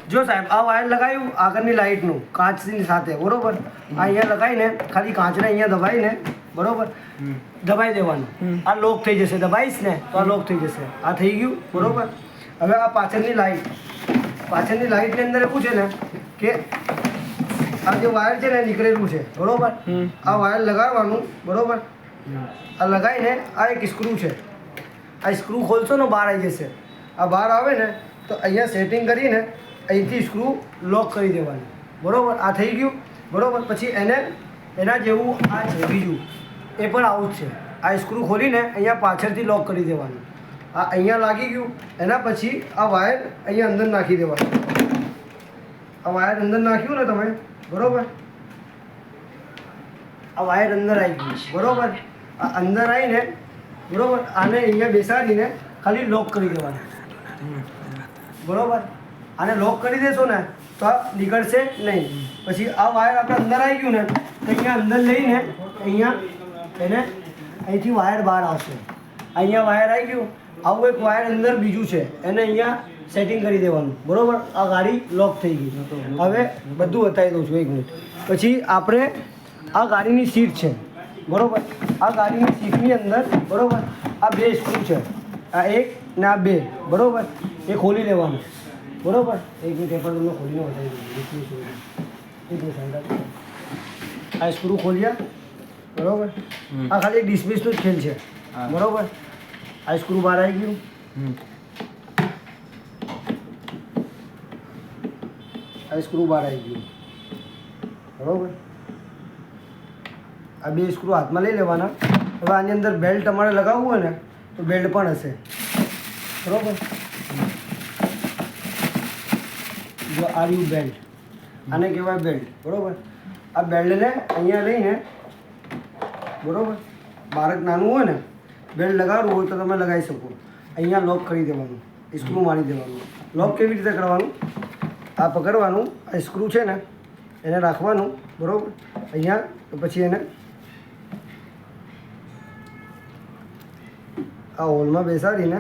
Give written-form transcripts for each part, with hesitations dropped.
જો સાહેબ આ વાયર લગાવ્યું આગળની લાઇટનું કાચની સાથે બરોબર આ અહીંયા લગાવીને ખાલી કાચને અહીંયા દબાવીને બરોબર દબાઈ દેવાનું આ લોક થઈ જશે દબાઈશ ને તો આ લોક થઈ જશે આ થઈ ગયું બરોબર હવે આ પાછળની લાઇટની અંદર એવું છે ને કે આ જે વાયર છે ને નીકળેલું છે બરોબર આ વાયર લગાડવાનું બરોબર આ લગાવીને આ એક સ્ક્રૂ છે આ સ્ક્રૂ ખોલશો ને બહાર આવી જશે આ બહાર આવે ને તો અહીંયા સેટિંગ કરીને અહીંથી સ્ક્રૂ લોક કરી દેવાનું બરોબર આ થઈ ગયું બરોબર પછી એના જેવું આ છે બીજું એ પણ આવું જ છે આ સ્ક્રૂ ખોલીને અહીંયા પાછળથી લોક કરી દેવાનું આ અહીંયા લાગી ગયું એના પછી આ વાયર અહીંયા અંદર નાખી દેવાનું આ વાયર અંદર નાખ્યું ને તમે બરોબર આ વાયર અંદર આવી ગયું બરોબર આ અંદર આવીને બરોબર આને અહીંયા બેસાડીને ખાલી લોક કરી દેવાનું બરોબર આને લોક કરી દેશો ને તો આ નીકળશે નહીં પછી આ વાયર આપણે અંદર આવી ગયું ને તો અહીંયા અંદર લઈને અહીંયા એને અહીંથી વાયર બહાર આવશે અહીંયા વાયર આવી ગયું આવું એક વાયર અંદર બીજું છે એને અહીંયા સેટિંગ કરી દેવાનું બરોબર આ ગાડી લોક થઈ ગઈ હવે બધું બતાવી દઉં છું 1 મિનિટ પછી આપણે આ ગાડીની સીટ છે બરોબર આ ગાડીની સીટની અંદર બરોબર આ 2 સ્ક્રૂ છે આ 1 ને આ 2 બરોબર એ ખોલી લેવાનું બરોબર 1 મિનિટ એ પણ તમને ખોલીને બતાવી દઉં આ સ્ક્રૂ ખોલ્યા બરોબર આ ખાલી એક ડિસ્મિસનું જ ખેલ છે બરોબર આ સ્ક્રૂ બહાર આવી ગયું આ સ્ક્રૂ બહાર આવી ગયું બરોબર આ 2 સ્ક્રૂ હાથમાં લઈ લેવાના હવે આની અંદર બેલ્ટ તમારે લગાવવું હોય ને તો બેલ્ટ પણ હશે બરોબર જો આ રહ્યું બેલ્ટ આને કહેવાય બેલ્ટ બરોબર આ બેલ્ટને અહીંયા લઈને બરોબર બાળક નાનું હોય ને બેલ્ટ લગાડવું હોય તો તમે લગાવી શકો અહીંયા લોક કરી દેવાનું સ્ક્રૂ મારી દેવાનું લોક કેવી રીતે કરવાનું આ પકડવાનું આ સ્ક્રૂ છે ને એને રાખવાનું બરોબર અહીંયા પછી એને આ હોલમાં બેસાડીને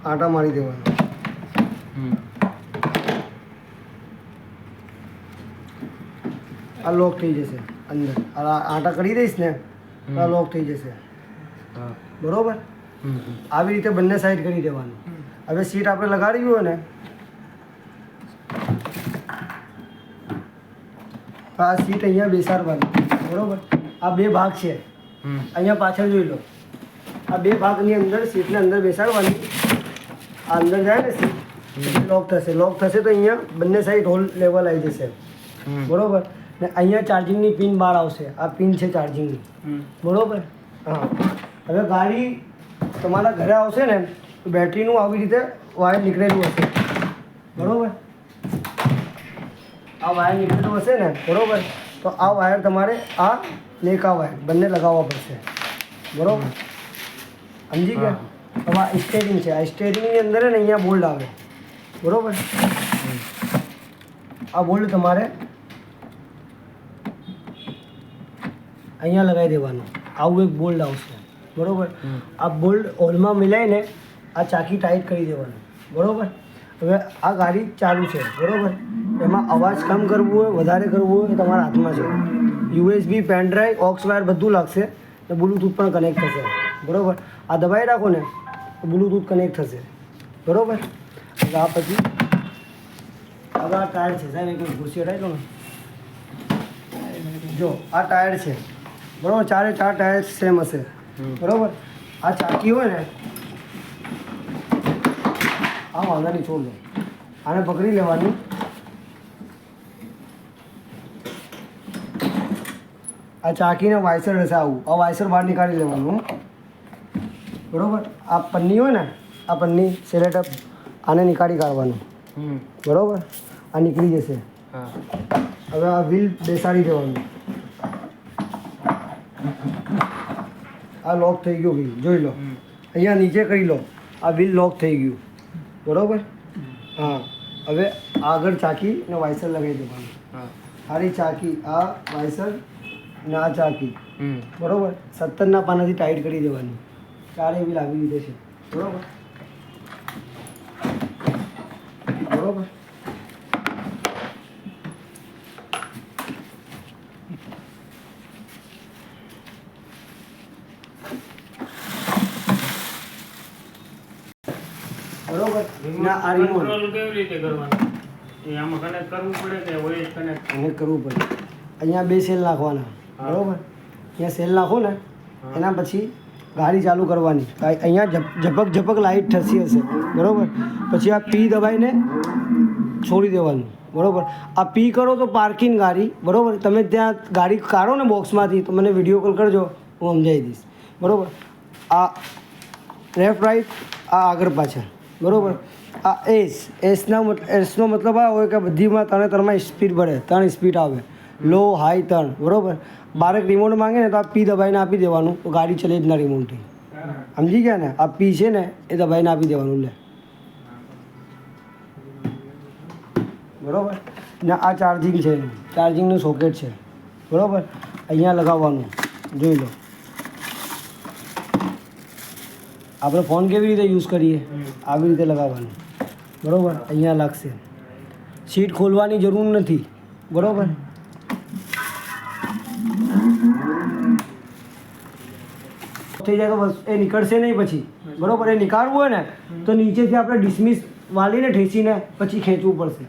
આંટા મારી દેવાનું આ લોક થઈ જશે અંદર આ આંટા કરી દઈશ ને તો આ લોક થઈ જશે બરોબર આવી રીતે બંને સાઈડ કરી દેવાનું હવે સીટ આપણે લગાડી હોય ને તો આ સીટ અહીંયા બેસાડવાની બરોબર આ 2 ભાગ છે અહીંયા પાછળ જોઈ લો આ 2 ભાગની અંદર સીટને અંદર બેસાડવાની આ અંદર જાય ને સીટ પછી લોક થશે તો અહીંયા બંને સાઈડ હોલ લેવલ આવી જશે બરોબર ને અહીંયા ચાર્જિંગની પિન બહાર આવશે આ પિન છે ચાર્જિંગની બરોબર હા હવે ગાડી તમારા ઘરે આવશે ને તો બેટરીનું આવી રીતે વાયર નીકળેલું હશે બરોબર આ વાયર નીકળેલું હશે ને બરોબર તો આ વાયર તમારે આ ને આ વાયર બંને લગાવવા પડશે બરોબર સમજી ગયા હવે આ સ્ટેરિંગ છે આ સ્ટેરિંગની અંદર ને અહીંયા બોલ્ટ આવે બરોબર આ બોલ્ટ તમારે અહીંયા લગાવી દેવાનું આવું એક બોલ્ટ આવશે બરોબર આ બોલ્ટ હોલમાં મિલાઈને આ ચાકી ટાઈટ કરી દેવાનું બરોબર હવે આ ગાડી ચાલુ છે બરોબર એમાં અવાજ કમ કરવું હોય વધારે કરવું હોય એ તમારા હાથમાં છે USB pen drive aux wire બધું લાગશે ને બ્લૂટૂથ પણ કનેક્ટ થશે બરોબર આ દબાઈ રાખો ને તો બ્લૂટૂથ કનેક્ટ થશે બરોબર એટલે આ પછી હવે આ ટાયર છે સાહેબ એક ખુરશી હટાવી લો ને જો આ ટાયર છે બરોબર 4 ટાયર સેમ હશે બરોબર આ ચાકી હોય ને આ વાંધાની છોડ લો આને પકડી લેવાની આ ચાકીને વાયસર હશે આવું આ વાયસર બહાર નીકાળી લેવાનું બરોબર આ પન્ની હોય ને આ પન્ની સેલેટઅપ આને નીકાળી કાઢવાનું બરોબર આ નીકળી જશે હવે આ વ્હીલ બેસાડી દેવાનું આ લોક થઈ ગયું વ્હીલ જોઈ લો અહીંયા નીચે કરી લો આ વ્હીલ લોક થઈ ગયું બરોબર હા હવે આગળ ચાકી ને વાયસર લગાવી દેવાનું સારી ચાકી આ વાયસર ને આ ચાકી બરોબર 17ના પાનાથી ટાઈટ કરી દેવાની ચારે વ્હીલ આવી રીતે છે બરોબર બરોબર આ રિમોટ કંટ્રોલ કેવી રીતે કરવાનું? એ આમાં કનેક્ટ કરવું પડે કે વોઇસ કનેક્ટ? એને કરવું પડે. અહીંયા 2 સેલ નાખવાના, બરોબર? અહીંયા સેલ નાખો ને એના પછી ગાડી ચાલુ કરવાની. અહીંયા ઝપક ઝપક લાઇટ થતી હશે, બરોબર? પછી આ પી દબાઈને છોડી દેવાનું, બરોબર? આ પી કરો તો પાર્કિંગ ગાડી, બરોબર? તમે ત્યાં ગાડી કાઢો ને બોક્સમાંથી તો મને વિડીયો કોલ કરજો, હું સમજાવી દઈશ, બરોબર? આ લેફ્ટ રાઈટ, આ આગળ પાછળ, બરોબર? આ એસનો મતલબ આ હોય કે બધીમાં 3 સ્પીડ ભરે, 3 સ્પીડ આવે, લો હાઈ 3, બરોબર? બારેક રિમોટ માંગે ને તો આ પી દબાઈને આપી દેવાનું, તો ગાડી ચલે જ ના રિમોટથી. સમજી ગયા ને? આ પી છે ને એ દબાઈને આપી દેવાનું, લે, બરોબર? ને આ ચાર્જિંગ છે, ચાર્જિંગનું સોકેટ છે, બરોબર? અહીંયા લગાવવાનું, જોઈ લો. આપણે ફોન કેવી રીતે યુઝ કરીએ આવી રીતે લગાવવાનું, બરોબર? અહીંયા લાગશે. સીટ ખોલવાની જરૂર નથી, બરોબર? થઈ જાય તો બસ એ નીકળશે નહીં પછી, બરોબર? એ નીકાળવું હોય ને તો નીચેથી આપણે ડિસમિસ વાળીને ઠેસીને પછી ખેંચવું પડશે.